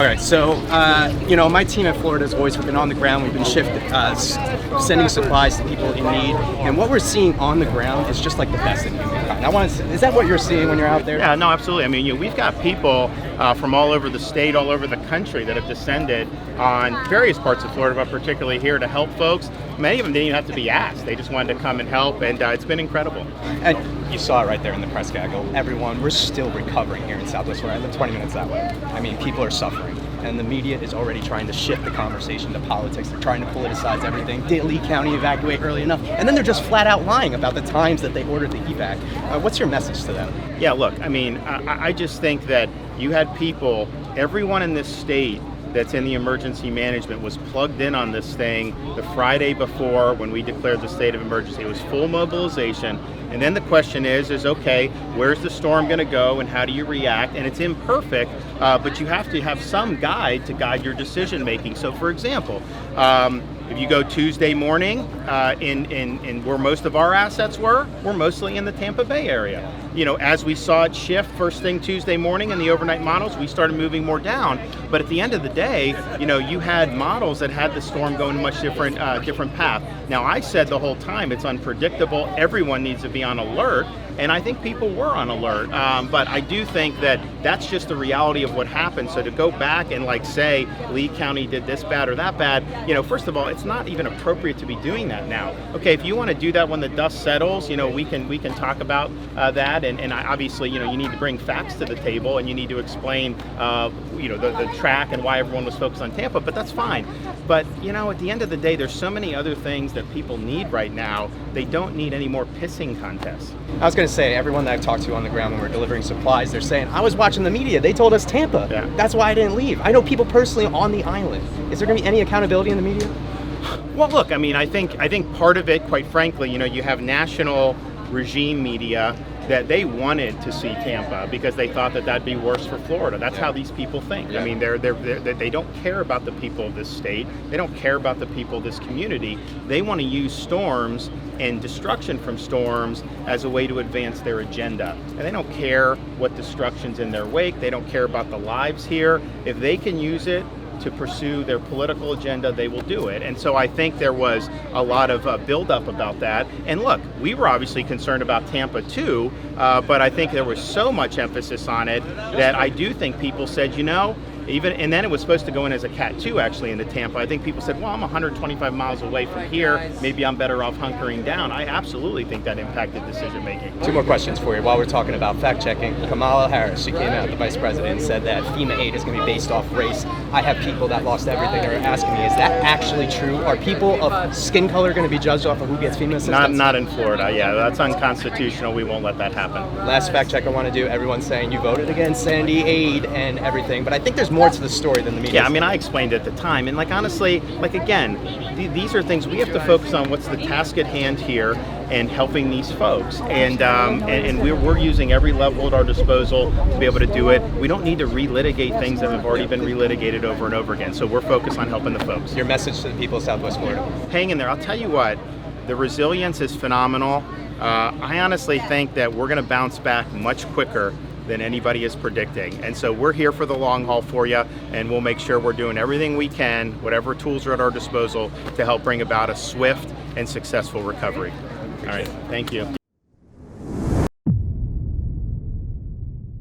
Okay, so, my team in Florida has always been on the ground. We've been sending supplies to people in need. And what we're seeing on the ground is just like the best in humankind. Is that what you're seeing when you're out there? Yeah, no, absolutely. I mean, we've got people from all over the state, all over the country that have descended on various parts of Florida, but particularly here to help folks. Many of them didn't even have to be asked. They just wanted to come and help, and it's been incredible. And you saw it right there in the press gaggle. Everyone, we're still recovering here in Southwest Florida. I live 20 minutes that way. I mean, people are suffering. And the media is already trying to shift the conversation to politics. They're trying to politicize everything. Did Lee County evacuate early enough? And then they're just flat out lying about the times that they ordered the evac. What's your message to them? Yeah, look, I mean, I just think that you had people, everyone in this state that's in the emergency management was plugged in on this thing the Friday before when we declared the state of emergency. It was full mobilization. And then the question is okay, where's the storm going to go and how do you react? And it's imperfect, but you have to have some guide to guide your decision making. So for example, if you go Tuesday morning in where most of our assets we're mostly in the Tampa Bay area. As we saw it shift first thing Tuesday morning in the overnight models, we started moving more down. But at the end of the day, you had models that had the storm going a much different path. Now, I said the whole time it's unpredictable. Everyone needs to be on alert. And I think people were on alert. But I do think that that's just the reality of what happened. So to go back and say Lee County did this bad or that bad, first of all, it's not even appropriate to be doing that now. Okay, if you want to do that when the dust settles, we can talk about that. And obviously, you need to bring facts to the table and you need to explain, the track and why everyone was focused on Tampa. But that's fine. But at the end of the day, there's so many other things that people need right now. They don't need any more pissing contests. I was going to say, everyone that I've talked to on the ground when we're delivering supplies, they're saying, I was watching the media. They told us Tampa. Yeah. That's why I didn't leave. I know people personally on the island. Is there going to be any accountability in the media? Well, look, I mean, I think part of it, quite frankly, you have national regime media that they wanted to see Tampa because they thought that that'd be worse for Florida. That's how these people think. Yeah. I mean, they don't care about the people of this state. They don't care about the people of this community. They want to use storms and destruction from storms as a way to advance their agenda. And they don't care what destruction's in their wake. They don't care about the lives here. If they can use it to pursue their political agenda, they will do it. And so I think there was a lot of buildup about that. And look, we were obviously concerned about Tampa too, but I think there was so much emphasis on it that I do think people said, and then it was supposed to go in as a Cat 2 actually into Tampa. I think people said, well, I'm 125 miles away from here. Maybe I'm better off hunkering down. I absolutely think that impacted decision making. Two more questions for you. While we're talking about fact checking, Kamala Harris, she came out, the vice president, and said that FEMA aid is going to be based off race. I have people that lost everything that are asking me, is that actually true? Are people of skin color going to be judged off of who gets FEMA assistance? Not in Florida, yeah. That's unconstitutional. We won't let that happen. Last fact check I want to do, everyone's saying you voted against Sandy aid and everything, but I think there's more to the story than the media. Yeah, I mean, I explained it at the time, and honestly, again, these are things we have to focus on. What's the task at hand here, and helping these folks, and we're using every level at our disposal to be able to do it. We don't need to relitigate things that have already been relitigated over and over again. So we're focused on helping the folks. Your message to the people of Southwest Florida? Hang in there. I'll tell you what, the resilience is phenomenal. I honestly think that we're going to bounce back much quicker than anybody is predicting. And so we're here for the long haul for you, and we'll make sure we're doing everything we can, whatever tools are at our disposal, to help bring about a swift and successful recovery. All right, thank you.